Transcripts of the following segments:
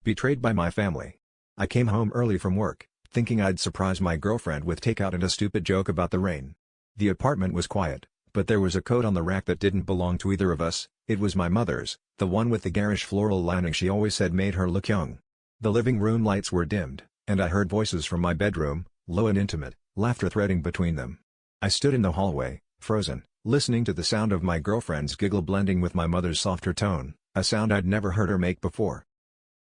Betrayed by my family. I came home early from work, thinking I'd surprise my girlfriend with takeout and a stupid joke about the rain. The apartment was quiet, but there was a coat on the rack that didn't belong to either of us. It was my mother's, the one with the garish floral lining she always said made her look young. The living room lights were dimmed, and I heard voices from my bedroom, low and intimate, laughter threading between them. I stood in the hallway, frozen, listening to the sound of my girlfriend's giggle blending with my mother's softer tone, a sound I'd never heard her make before.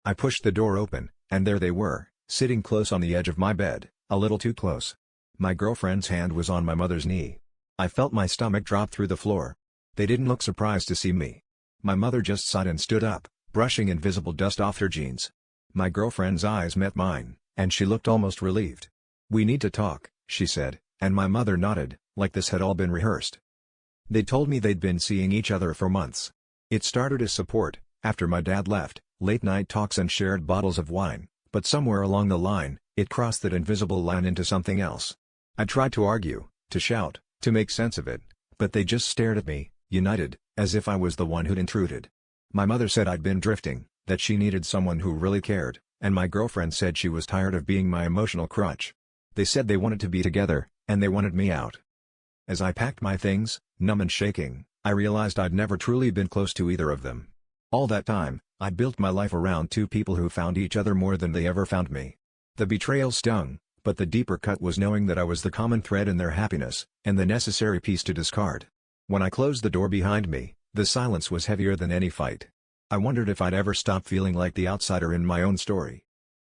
I pushed the door open, and there they were, sitting close on the edge of my bed, a little too close. My girlfriend's hand was on my mother's knee. I felt my stomach drop through the floor. They didn't look surprised to see me. My mother just sighed and stood up, brushing invisible dust off her jeans. My girlfriend's eyes met mine, and she looked almost relieved. "We need to talk," she said, and my mother nodded, like this had all been rehearsed. They told me they'd been seeing each other for months. It started as support, after my dad left, late-night talks and shared bottles of wine, but somewhere along the line, it crossed that invisible line into something else. I tried to argue, to shout, to make sense of it, but they just stared at me, united, as if I was the one who'd intruded. My mother said I'd been drifting, that she needed someone who really cared, and my girlfriend said she was tired of being my emotional crutch. They said they wanted to be together, and they wanted me out. As I packed my things, numb and shaking, I realized I'd never truly been close to either of them. All that time, I'd built my life around two people who found each other more than they ever found me. The betrayal stung, but the deeper cut was knowing that I was the common thread in their happiness, and the necessary piece to discard. When I closed the door behind me, the silence was heavier than any fight. I wondered if I'd ever stop feeling like the outsider in my own story.